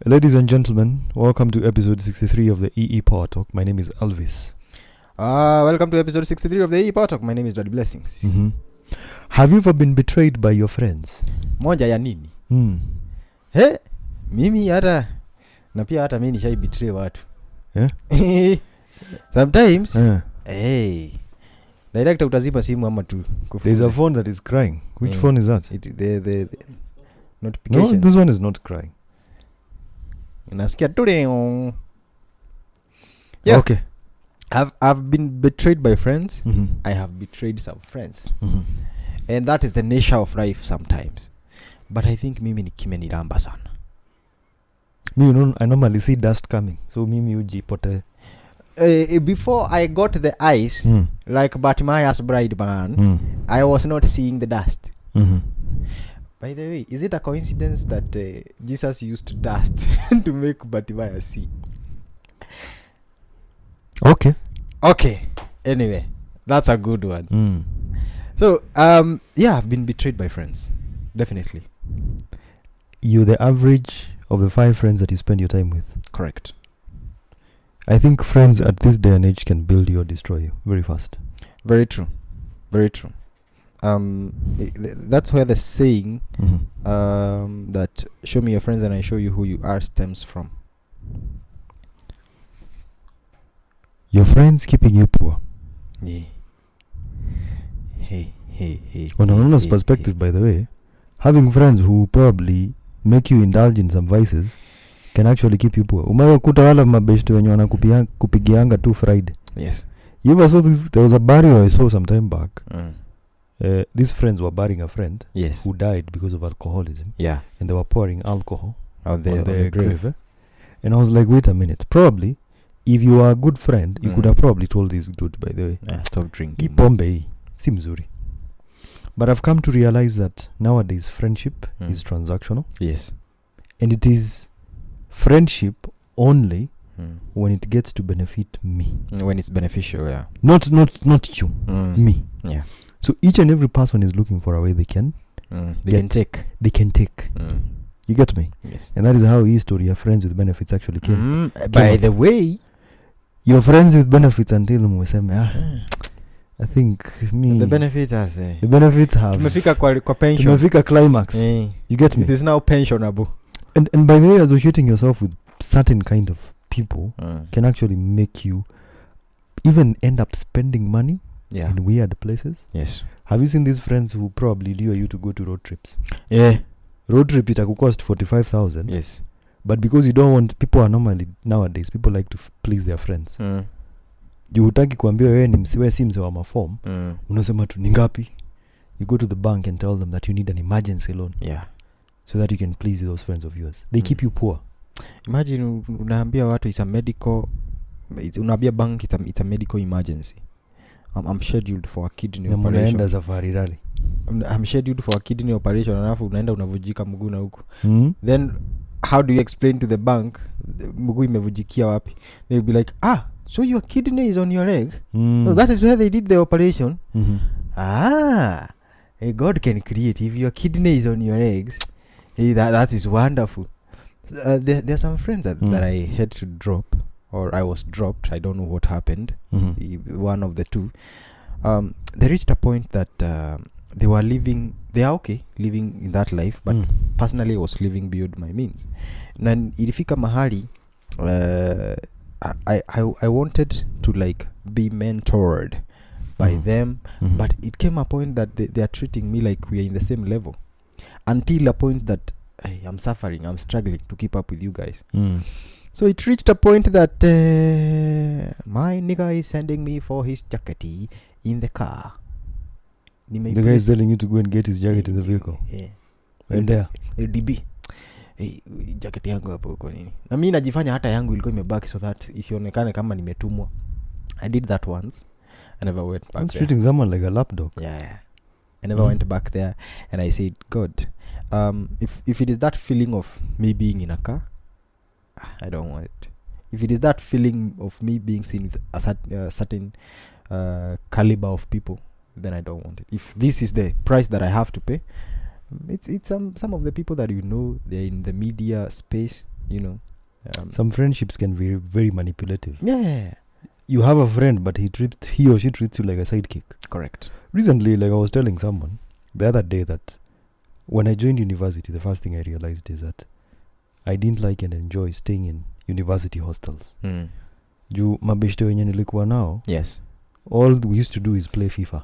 Ladies and gentlemen, welcome to episode 63 of the EE PowerTalk. My name is Elvis. Welcome to episode 63 of the EE PowerTalk. My name is Daddy Blessings. Mm-hmm. Have you ever been betrayed by your friends? Moja ya nini? Mimi hata na pia hata mimi nishai betray watu. Sometimes. Director utazipa simu ama tu. There's a phone that is crying. Which phone is that? The notification. No, this one is not crying. Nasikia today. Yeah. Okay. I've been betrayed by friends. Mm-hmm. I have betrayed some friends. Mm-hmm. And that is the nature of life sometimes. But I think mimi ni kimeniramba sana. I normally see dust coming. So mimi ujipote. Before I got the eyes, like Bartimaeus bride man, I was not seeing the dust. Mm-hmm. By the way, is it a coincidence that Jesus used dust to make Bartimaeus see? Okay. Anyway, that's a good one. So, I've been betrayed by friends. Definitely. You're the average of the 5 friends that you spend your time with. Correct. I think friends at this day and age can build you or destroy you very fast. Very true. That's where the saying that show me your friends and I show you who you are stems from. Your friends keeping you poor. Yeah. Hey. On an honest perspective, by the way, having friends who probably make you indulge in some vices can actually keep you poor. Umewakuta wala mabeshte wenye wanakupigianga tu Friday. Yes. You ever saw this? There was a burial I saw some time back. These friends were burying a friend who died because of alcoholism. Yeah. And they were pouring alcohol on the grave. And I was like, wait a minute. Probably, if you are a good friend, you could have probably told this dude, by the way. Stop drinking. Pombe si mzuri. But I've come to realize that nowadays friendship is transactional. Yes. And it is friendship only when it gets to benefit me. When it's beneficial, yeah. Not you, me. Yeah. So each and every person is looking for a way they can. They can take. You get me? Yes. And that is how history of friends with benefits actually came. By the way, you're friends with benefits until mweseme I think me. The benefits have. Tumefika kwa pension. Tumefika climax. You get me? It is now pensionable. And by the way, associating yourself with certain kind of people can actually make you even end up spending money in weird places. Yes. Have you seen these friends who probably lure you to go to road trips? Yeah. Road trip it could cost 45,000. Yes. But because you don't want, people are normally nowadays, people like to please their friends. You hutaki kuambia wewe ni msiwe si mzee wa maform. Unasema tu ni ngapi? You go to the bank and tell them that you need an emergency loan. Yeah. So that you can please those friends of yours. They keep you poor. Imagine unaambia watu it's a medical, unaambia bank it's a medical emergency. I'm scheduled for a kidney operation. Unaenda safari rally. I'm scheduled for a kidney operation alafu unaenda unavujika mguu na huko. Then how do you explain to the bank mguu imevujikia wapi? They'll be like, so your kidney is on your leg? So that is where they did the operation. God can create. If your kidney is on your legs, that is wonderful. There are some friends that I had to drop, or I was dropped. I don't know what happened. One of the two. They reached a point that they were living. They are okay living in that life, but personally, I was living beyond my means. Na ilifika mahali, I wanted to like be mentored by them, but it came a point that they are treating me like we are in the same level. Until a point that I'm suffering, I'm struggling to keep up with you guys. So it reached a point that my nigga is sending me for his jacket in the car. The guy is telling you to go and get his jacket in the vehicle. Yeah. And there. DB. Jacket yangu hapo kwa nini? Na mimi najifanya hata yangu ilikuwa imebaki so that isionekane kama nimetumwa. I did that once. I never went back there. That's treating someone like a lapdog. Yeah. I never went back there, and I said, God, if it is that feeling of me being in a car, I don't want it. If it is that feeling of me being seen with a certain caliber of people, then I don't want it. If this is the price that I have to pay, it's some of the people that you know, they're in the media space, you know. Some friendships can be very manipulative. Yeah. You have a friend, but he or she treats you like a sidekick. Correct. Recently, like I was telling someone the other day that when I joined university, the first thing I realized is that I didn't like and enjoy staying in university hostels. Juu mabeshte wenye nilikuwa nao, Yes. all we used to do is play FIFA.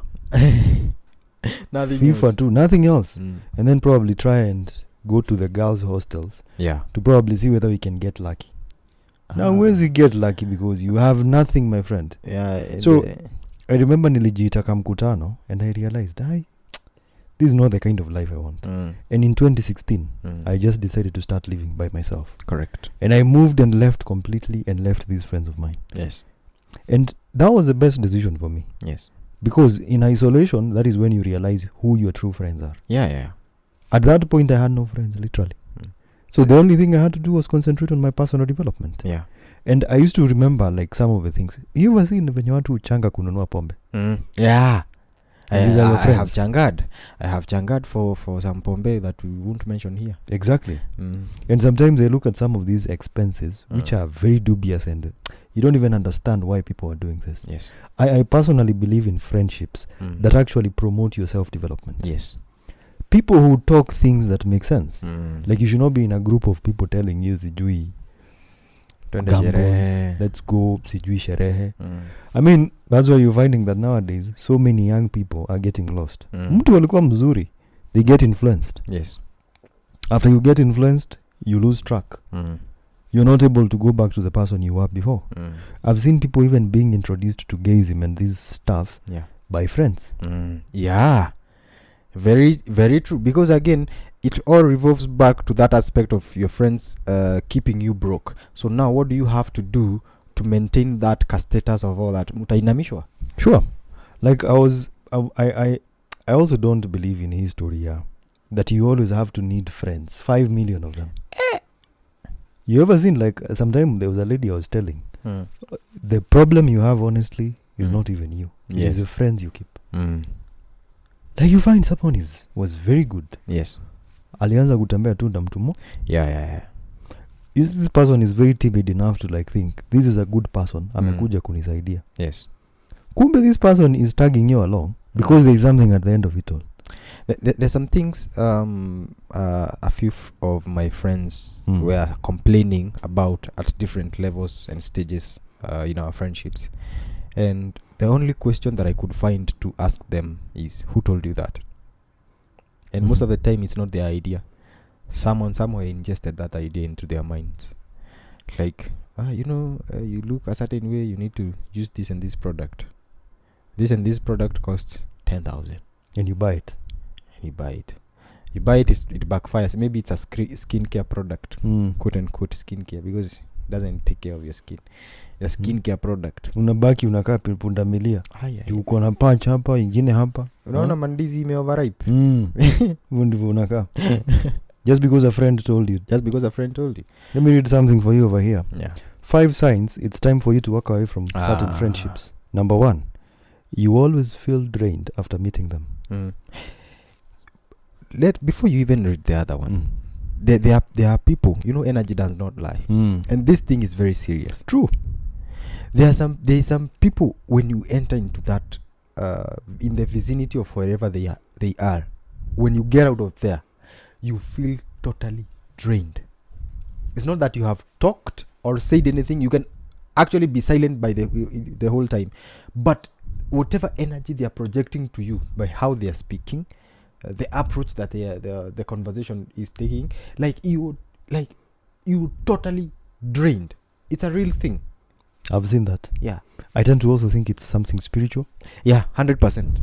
Nothing FIFA else. too, nothing else. And then probably try and go to the girls' hostels to probably see whether we can get lucky. Now, where's you get lucky because you have nothing, my friend? Yeah. So, I remember nilijiita kamkutano and I realized, this is not the kind of life I want. And in 2016, I just decided to start living by myself. Correct. And I moved and left completely and left these friends of mine. Yes. And that was the best decision for me. Yes. Because in isolation, that is when you realize who your true friends are. Yeah. At that point, I had no friends, literally. So the only thing I had to do was concentrate on my personal development. Yeah. And I used to remember like some of the things. You ever seen venye watu uchanga kununua pombe? Yeah. These are your I have changad for some pombe that we won't mention here. Exactly. And sometimes I look at some of these expenses, which are very dubious, and you don't even understand why people are doing this. Yes. I personally believe in friendships that actually promote your self-development. Yes. People who talk things that make sense. Like you should not be in a group of people telling you, sijui gamble, let's go, sijui sherehe. I mean, that's why you're finding that nowadays so many young people are getting lost. Mtu walikuwa mzuri, they get influenced. Yes. After you get influenced, you lose track. You're not able to go back to the person you were before. I've seen people even being introduced to gayism and this stuff by friends. Yeah. Very, very true. Because again, it all revolves back to that aspect of your friends keeping you broke. So now what do you have to do to maintain that status of all that? Mutainamishwa? Sure. Like I also don't believe in history, that you always have to need friends. 5 million of them. You ever seen, like, sometime there was a lady I was telling, the problem you have, honestly, is not even you. It is the friends you keep. Like, you find someone was very good. Yes. Alianza kutembea tu na mtu mo. Yeah. This person is very timid enough to like think, this is a good person, amekuja kunisaidia. Yes. Kumbe this person is tagging you along because there is something at the end of it all. There's some things a few of my friends were complaining about at different levels and stages in our friendships, and the only question that I could find to ask them is, who told you that? And most of the time it's not their idea. Someone somewhere ingested that idea into their minds, like you look a certain way, you need to use this and this product. This and this product costs 10,000, and you buy it. You buy it, it backfires. Maybe it's a skincare product, quote unquote skincare, because it doesn't take care of your skin. A skincare product. Unabaki unakaa punda milia. Uko na patch hapa, ingine hapa. Unaona mandizi ime overripe. Ndivyo unakaa. Just because a friend told you. Let me read something for you over here. 5 signs it's time for you to walk away from certain friendships. Number 1, you always feel drained after meeting them. Before you even read the other one, there are people, energy does not lie, and this thing is very serious. True. There are some people, when you enter into that in the vicinity of wherever they are, when you get out of there, you feel totally drained. It's not that you have talked or said anything. You can actually be silent by the whole time, but whatever energy they are projecting to you by how they are speaking, the approach that the conversation is taking, you totally drained. It's a real thing. I've seen that. Yeah. I tend to also think it's something spiritual. Yeah, 100%.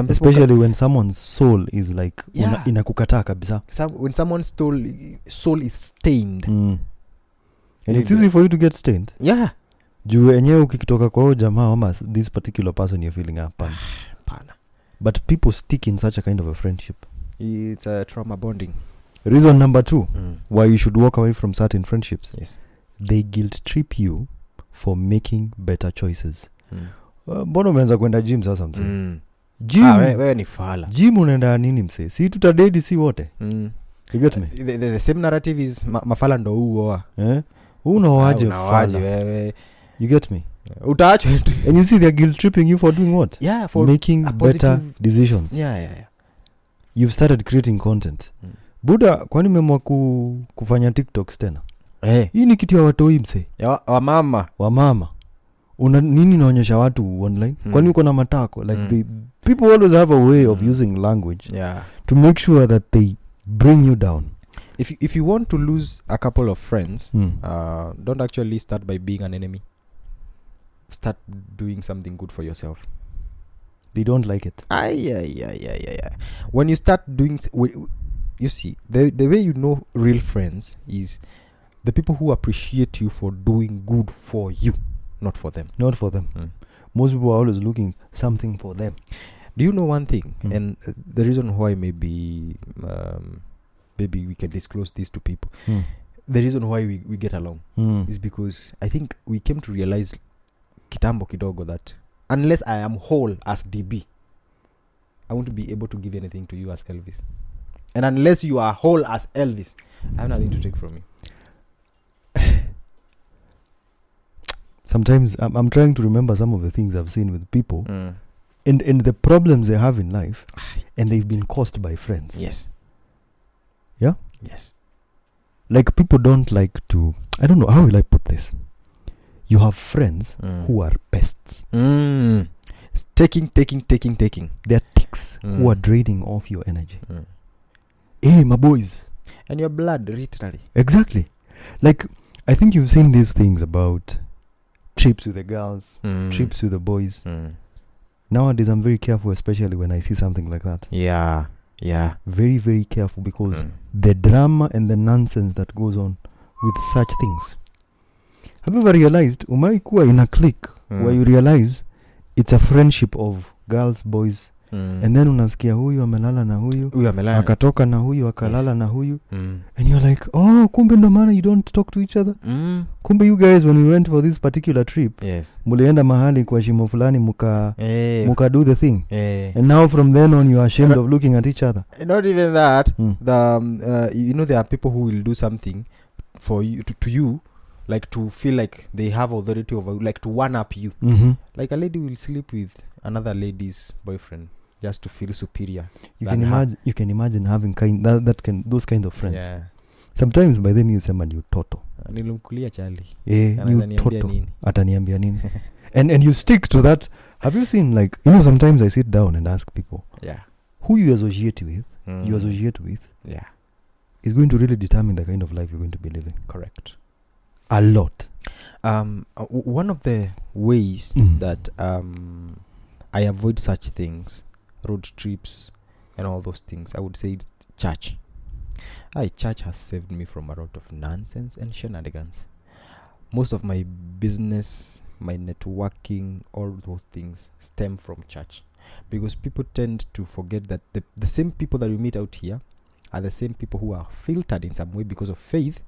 Especially when someone's soul is like inakukataa kabisa. When someone's soul is stained. And it's easy for you to get stained. Yeah. Juu enyewe ukitoka kwa jamaa ama this particular person you're feeling hapana. But people stick in such a kind of a friendship. It's a trauma bonding. Reason number 2 why you should walk away from certain friendships. Yes. They guilt trip you for making better choices. Mbona umeanza kwenda gym sasa mzee? Gym. Wewe ni fala. Gym unaenda nini mzee? Si tutadedi si wote. You get me? The same narrative is mafala ndo uoa. Unaoaje fala? Wewe. You get me? Utaachwa. And you see they're guilt tripping you for doing what? Yeah, for making better decisions. Yeah. You've started creating content. Buda, kwani umeamua kufanya TikToks tena? Hii ni kitu ya watoi mse. Ya wamama. Una nini naonyesha watu online? Kwani uko na matako? Like the people always have a way of using language to make sure that they bring you down. If you want to lose a couple of friends, don't actually start by being an enemy. Start doing something good for yourself. They don't like it. Yeah. When you start doing, you see, the way you know real friends is the people who appreciate you for doing good for you, not for them. Not for them. Most people are always looking something for them. Do you know one thing? And the reason why maybe we can disclose this to people. The reason why we get along is because I think we came to realize kitambo kidogo that unless I am whole as DB, I won't be able to give anything to you as Elvis. And unless you are whole as Elvis, I have nothing to take from you. Sometimes I'm trying to remember some of the things I've seen with people and the problems they have in life, and they've been caused by friends. Yes. Yeah? Yes. Like people don't like to, I don't know, how will I put this? You have friends who are pests. It's taking. They're ticks who are draining off your energy. Hey, my boys. And your blood, literally. Exactly. Like, I think you've seen these things about trips with the girls, trips with the boys. Nowadays, I'm very careful, especially when I see something like that. Yeah. Very, very careful, because the drama and the nonsense that goes on with such things. Have you ever realized, umaikuwa in a clique where you realize it's a friendship of girls, boys, and then unasikia huyu amelala na huyu, akatoka na huyu, akalala na huyu, and you're like, oh, kumbe ndo maana you don't talk to each other. Kumbe you guys, when we went for this particular trip, mulienda mahali kwa shimo fulani muka do the thing, and now from then on you are ashamed of looking at each other. Not even that. You know, there are people who will do something for you to you, like to feel like they have authority over you, like to one up you. Like a lady will sleep with another lady's boyfriend just to feel superior. You can imagine having those kind of friends. Yeah. Sometimes by them you say man, you toto. Nilimkulia chali. You toto. Ataniambia nini? And you stick to that. Have you seen, like, you know, sometimes I sit down and ask people, who you associate with, is going to really determine the kind of life you're going to be living. Correct. A lot. One of the ways that I avoid such things, road trips and all those things, I would say it's church. Church has saved me from a lot of nonsense and shenanigans. Most of my business, my networking, all those things stem from church, because people tend to forget that the same people that we meet out here are the same people who are filtered in some way because of faith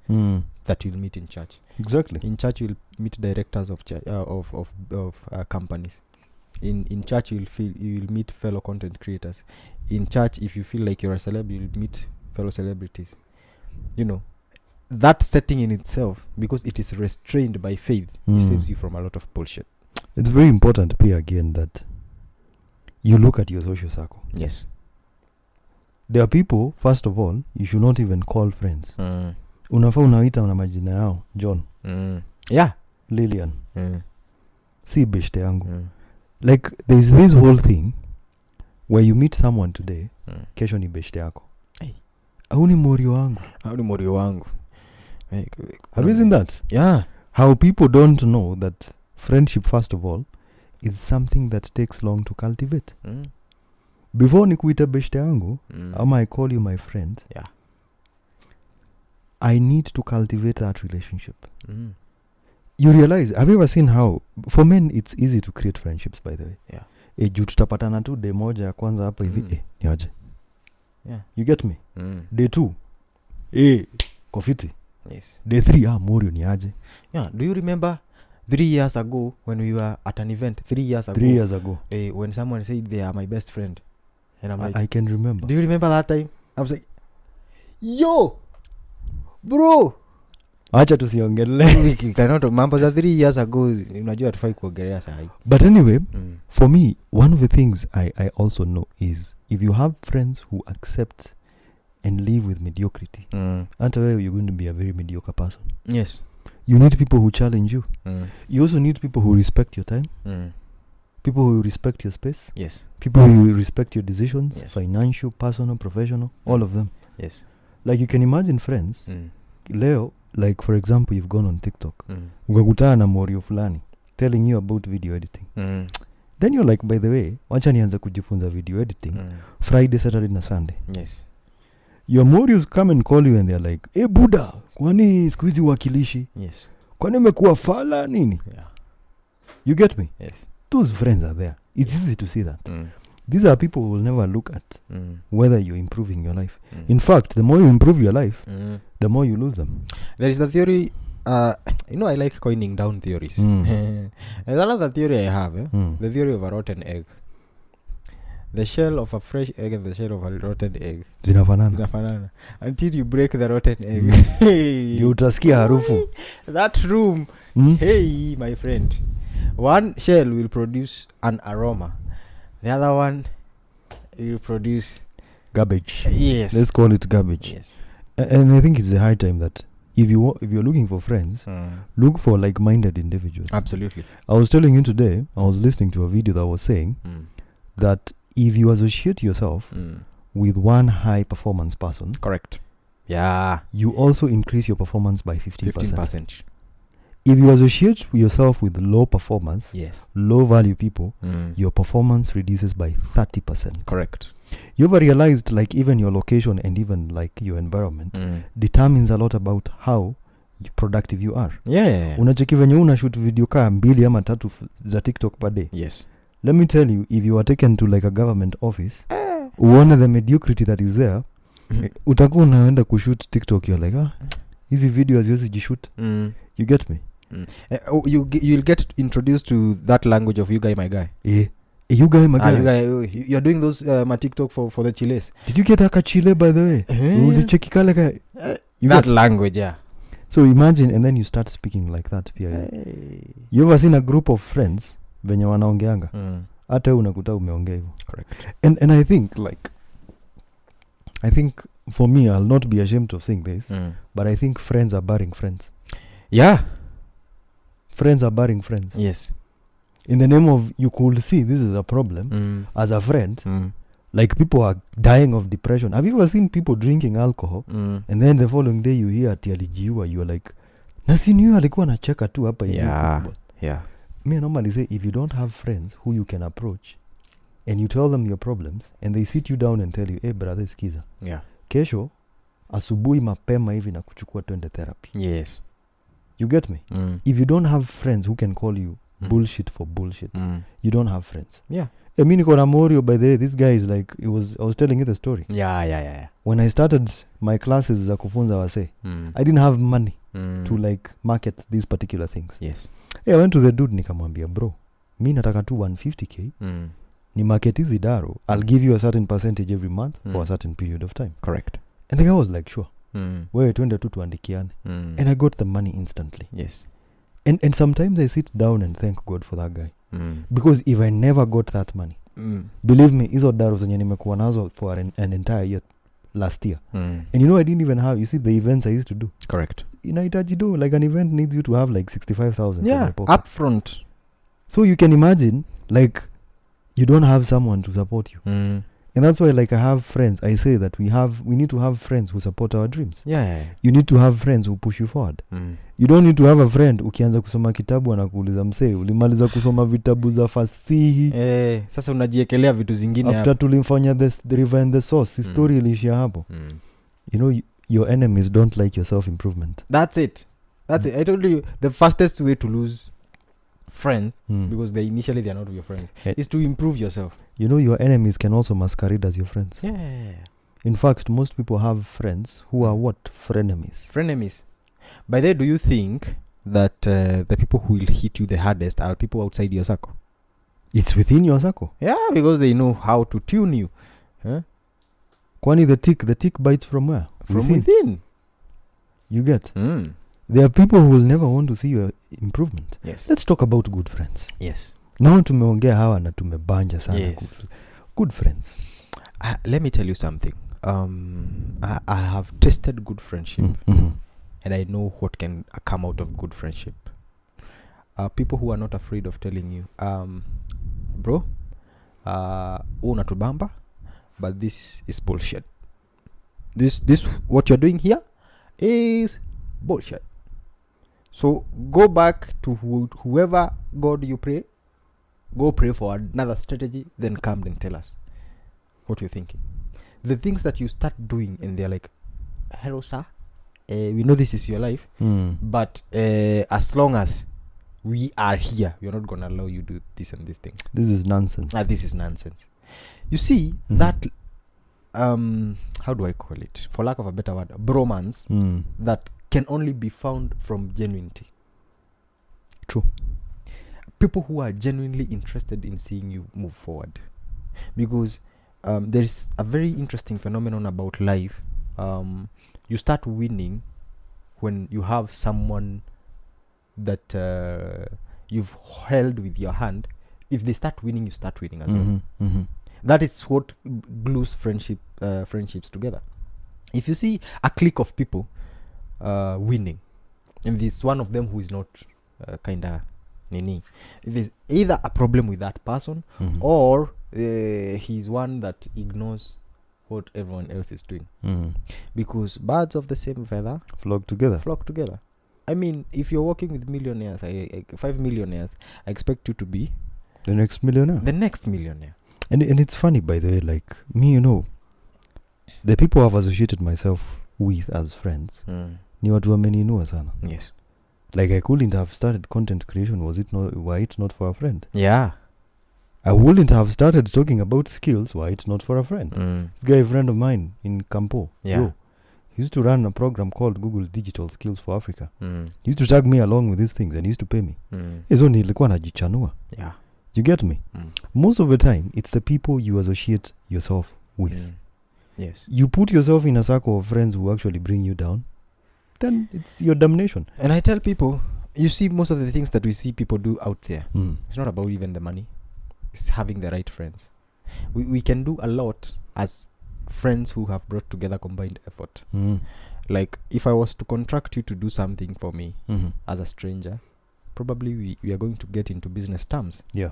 that you'll meet in church. Exactly. In church you'll meet directors of companies. In church you'll meet fellow content creators. In church, if you feel like you're a celeb, you'll meet fellow celebrities. You know, that setting in itself, because it is restrained by faith, saves you from a lot of bullshit. It's very important, P, again, that you look at your social circle. Yes. There are people, first of all, you should not even call friends. Unafaa unaita na majina yao, John. Yeah. Lillian. Si beshte yangu. Like, there's this whole thing where you meet someone today, kesho ni beshte yako. Au ni morio wangu. Have you seen that? Yeah. How people don't know that friendship, first of all, is something that takes long to cultivate. Before nikuita beshte yangu, ama I call you my friend, I need to cultivate that relationship. You realize, have you ever seen how, for men, it's easy to create friendships, by the way. Yeah. Juu tutapatana tu day moja ya kwanza hapa hivi, ni aje. Yeah. You get me? Day 2, kofiti. Yes. Day 3, morio ni aje. Yeah. Do you remember 3 years ago when we were at an event? 3 years ago. When someone said they are my best friend. And I'm like, I can remember. Do you remember that time? I was like, yo bro acha tusiongelee. we cannot mambo za 3 years ago unajua tufai kuongelea sahi. But anyway, for me, one of the things I also know is if you have friends who accept and live with mediocrity, hata wewe you're going to be a very mediocre person. Yes. You need people who challenge you. You also need people who respect your time. People who respect your space. Yes. People who respect your decisions, yes. Financial, personal, professional, all of them. Yes. Like you can imagine friends, leo, like for example, you've gone on TikTok. Ukakutana na morio fulani telling you about video editing. Then you're like, by the way, wacha nianza kujifunza video editing Friday, Saturday na Sunday. Yes. Your morios come and call you and they're like, "Hey Buddha, kwani siku hizi wakilishi?" Yes. Kwani umekuwa fala nini? Yeah. You get me? Yes. Those friends are there. It's easy to see that. These are people who will never look at whether you're improving your life. In fact, the more you improve your life, the more you lose them. There is the theory, I like coining down theories. There's another theory I have, the theory of a rotten egg. The shell of a fresh egg and the shell of a rotten egg zinafanana until you break the rotten egg. You utasikia harufu. That room, hey my friend, one shell will produce an aroma, the other one will produce garbage. Yes, let's call it garbage. Yes. And I think it's a high time that if you're looking for friends, look for like-minded individuals. Absolutely. I was telling you today, I was listening to a video that was saying that if you associate yourself with one high performance person, correct, yeah, you also increase your performance by 15%. If you associate yourself with low performance, yes, low value people, your performance reduces by 30%. Correct. You ever realized like even your location and even like your environment determines a lot about how productive you are? Yeah. Unacheki venye una shoot video kaa 2 ama 3 za TikTok per day. Yes. Let me tell you, if you are taken to like a government office, uone the mediocrity that is there, utakuwa unaenda kushoot TikTok, you're like, hizi video haziwezi jishoot. You get me? You'll get introduced to that language of you guy my guy. Yeah. You guy my guy. You're doing those my TikTok for the chiles. Did you get a chile by the way? Ulicheki kale ka that language, yeah. So imagine, and then you start speaking like that pia. Hey. You ever seen a group of friends venye wanaongeanga? Hata unakuta umeongea hivyo. Correct. And I think for me, I'll not be ashamed of saying this, but I think friends are burying friends. Yeah. Friends are burying friends. Yes. In the name of, you could see this is a problem as a friend. Like people are dying of depression. Have you ever seen people drinking alcohol and then the following day you hear ati alijiua, you're like, nasini yu alikuwa nacheka tu hapa hivi. Yeah. Me normally say, if you don't have friends who you can approach and you tell them your problems and they sit you down and tell you, hey brother, skiza. Yeah. Kesho asubuhi mapema hivi na kuchukua twende therapy. Yes. You get me? If you don't have friends who can call you bullshit for bullshit, you don't have friends. Yeah. I mean, Morio, by the way, this guy is like, I was telling you the story. Yeah. When I started my classes za kufunza wase, I didn't have money to like market these particular things. Yes. Hey, I went to the dude nikamwambia, bro, mi nataka tu 150k, ni market hizi daro, I'll give you a certain percentage every month for a certain period of time. Correct. And the guy was like, sure. Wewe twende tu tuandikiane. And I got the money instantly. Yes. And sometimes I sit down and thank God for that guy. Because if I never got that money, believe me, hizo daro zenye nimekuwa nazo for an entire year last year. And I didn't even have, you see the events I used to do. Correct. Inahitaji do, like an event needs you to have like 65,000. Yeah, up front. So you can imagine, like, you don't have someone to support you. And that's why, like, I have friends. I say that we need to have friends who support our dreams. Yeah. You need to have friends who push you forward. You don't need to have a friend ukianza kusoma kitabu anakuuliza msee ulimaliza kusoma vitabu za fasihi. Sasa unajiekelea vitu zingine after hapo. Tulimfanya the river and the source, story ilishia hapo. Your enemies don't like your self improvement. That's it. I told you the fastest way to lose friends because initially they are not your friends is to improve yourself. Your enemies can also masquerade as your friends. Yeah. In fact, most people have friends who are what? Frenemies. By the way, do you think that the people who will hit you the hardest are people outside your circle? It's within your circle. Yeah, because they know how to tune you. Huh? Kwani the tick bites from where? From within. You get? There are people who will never want to see your improvement. Yes. Let's talk about good friends. Yes. Now tumeongea hawa na tumebanja sana. Yes. Good friends. Let me tell you something. I have tested good friendship, and I know what can come out of good friendship. People who are not afraid of telling you, bro, unatubamba, but this is bullshit. This what you're doing here is bullshit. So go back to whoever God you pray. Go pray for another strategy, then come and tell us what you're thinking. The things that you start doing, and they're like, hello sir, we know this is your life, but as long as we are here, we're not going to allow you to do this and these things. This is nonsense. This is nonsense. You see, that, how do I call it? For lack of a better word, bromance, that can only be found from genuinity. True. People who are genuinely interested in seeing you move forward. Because there is a very interesting phenomenon about life. You start winning when you have someone that you've held with your hand. If they start winning, you start winning as well. That is what glues friendships together. If you see a clique of people winning, and there's one of them who is not kind of nini, there's either a problem with that person, or he's one that ignores what everyone else is doing. Because birds of the same feather flock together. I mean, if you're working with millionaires, 5 millionaires, I expect you to be the next millionaire. And it's funny, by the way, like me, the people I've associated myself with as friends, ni watu wameninua sana. Yes. Like I couldn't have started content creation were it not for a friend. Yeah. I wouldn't have started talking about skills were it not for a friend. This guy, a friend of mine in Campo. Yeah. He used to run a program called Google Digital Skills for Africa. He used to tag me along with these things and he used to pay me. Hizo nilikuwa najichanua. Yeah. You get me? Most of the time, it's the people you associate yourself with. Yes. You put yourself in a circle of friends who actually bring you down, then it's your damnation. And I tell people, you see, most of the things that we see people do out there, it's not about even the money. It's having the right friends. We can do a lot as friends who have brought together combined effort. Like, if I was to contract you to do something for me as a stranger, probably we are going to get into business terms. Yeah.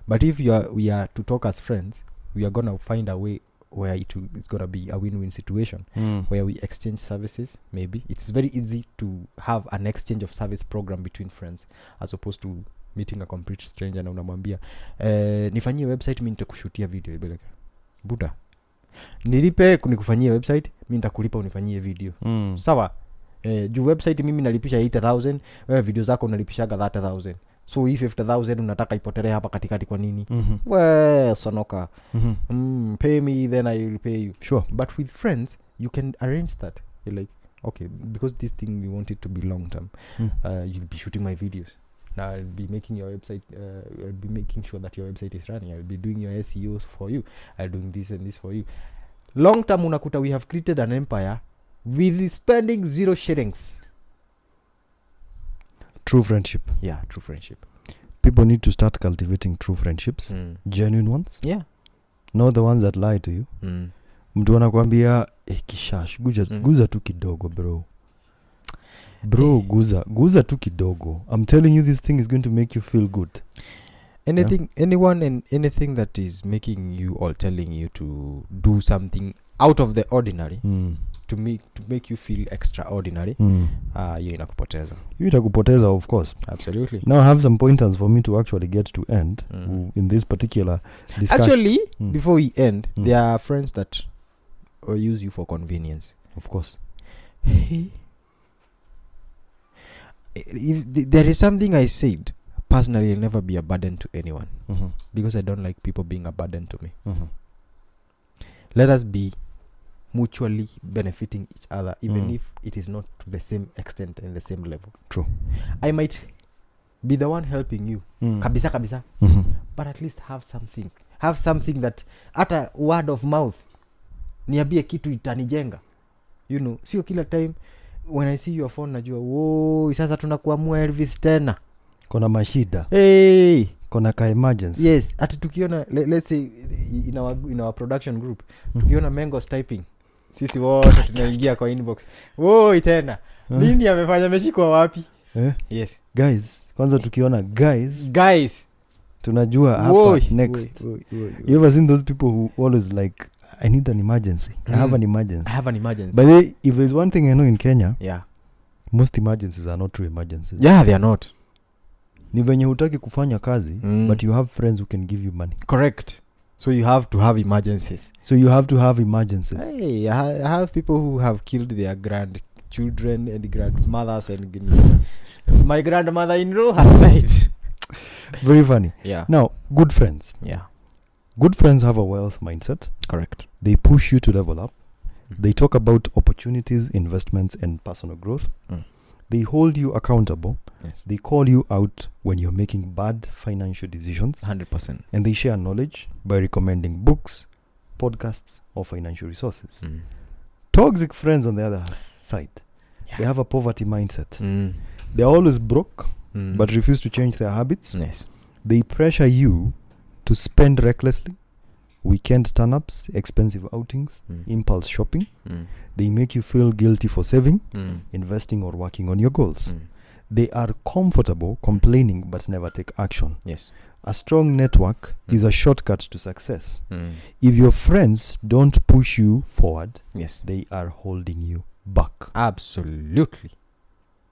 But if we are to talk as friends, we are going to find a way where it's going to be a win-win situation, where we exchange services. Maybe it's very easy to have an exchange of service program between friends, as opposed to meeting a complete stranger na unamwambia nifanyie website, mimi nitakushutia video. You'll be like, buda, nilipe kunikufanyia website, mimi nitakulipa unifanyie video. Sawa? Juu website mimi nalipisha 80,000, wewe video zako unalipishaga 30,000. So if 50,000 unataka ipotelee hapa katikati kwa nini? Sonoka. Pay me, then I will pay you. Sure. But with friends, you can arrange that. You're like, okay, because this thing we want it to be long term. You'll be shooting my videos. Now I'll be making your website. I'll be making sure that your website is running. I'll be doing your SEOs for you. I'll doing this and this for you. Long term, unakuta we have created an empire with spending 0 shillings. True friendship. Yeah, true friendship. People need to start cultivating true friendships. Genuine ones. Yeah. Not the ones that lie to you. Mtu anakuambia kishash, guza tu kidogo bro. Bro, guza tu kidogo. I'm telling you, this thing is going to make you feel good. Anyone and anything that is making you or telling you to do something out of the ordinary, to make you feel extraordinary, you inakupoteza. You itakupoteza, of course. Absolutely. Now I have some pointers for me to actually get to end in this particular discussion. Actually, before we end, there are friends that use you for convenience. Of course. If there is something I said, personally, I'll never be a burden to anyone, because I don't like people being a burden to me. Let us be mutually benefiting each other, even if it is not to the same extent and the same level. True. I might be the one helping you, kabisa, but at least have something that, at a word of mouth, niambie kitu itanijenga, you know. Sio kila time when I see your phone najua whoa sasa tunakuamua Elvis tena, kuna mashida, hey, kuna ka emergency. yes, ati tukiona let's say in our production group tukiona Mengos typing, sisi wote tunaingia kwa inbox, whoa tena nini amefanya, ameshikwa wapi? Yes guys, kwanza tukiona guys tunajua hapa next. You ever seen those people who always like, I need an emergency, I have an emergency. But if there's one thing I know in Kenya, most emergencies are not true emergencies. Yeah, they are not. Ni venye hutaki kufanya kazi, but you have friends who can give you money. Correct. So you have to have emergencies. Hey, I have people who have killed their grandchildren and grandmothers and my grandmother-in-law has died. Very funny. Yeah. Now, good friends. Yeah. Good friends have a wealth mindset. Correct. They push you to level up. They talk about opportunities, investments, and personal growth. They hold you accountable. Yes. They call you out when you're making bad financial decisions. 100%. And they share knowledge by recommending books, podcasts, or financial resources. Toxic friends, on the other side, they have a poverty mindset. They're always broke, but refuse to change their habits. Yes. They pressure you to spend recklessly. Weekend turn-ups, expensive outings, impulse shopping. They make you feel guilty for saving, investing, or working on your goals. They are comfortable complaining but never take action. Yes. A strong network is a shortcut to success. If your friends don't push you forward, yes, they are holding you back. Absolutely.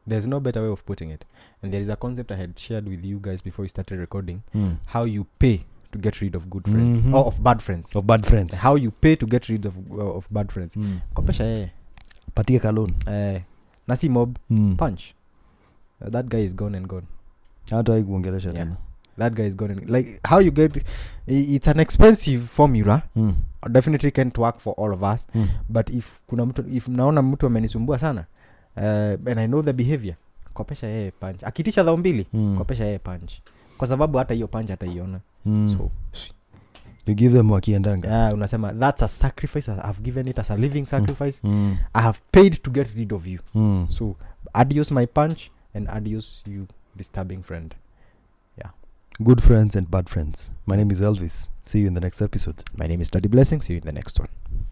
There's no better way of putting it. And there is a concept I had shared with you guys before we started recording. How you pay to get rid of good friends. Or of bad friends. How you pay to get rid of bad friends. Kopesha yeye. Patia kalon. Nasi mob. Punch. That guy is gone and gone. Hata haikuongelesha tena. That guy is gone and like how you get it's an expensive formula. Definitely can't work for all of us. But if naona mtu amenisumbua sana, and I know the behavior, kopesha yeye punch. Akitisha dhao mbili, kopesha yeye punch. Kwa sababu hata hiyo punch hataiona. So you give them wakiendanga. Unasema that's a sacrifice. I've given it as a living sacrifice. I have paid to get rid of you. So adios my punch and adios you disturbing friend. Yeah. Good friends and bad friends. My name is Elvis. See you in the next episode. My name is Daddy Blessing. See you in the next one.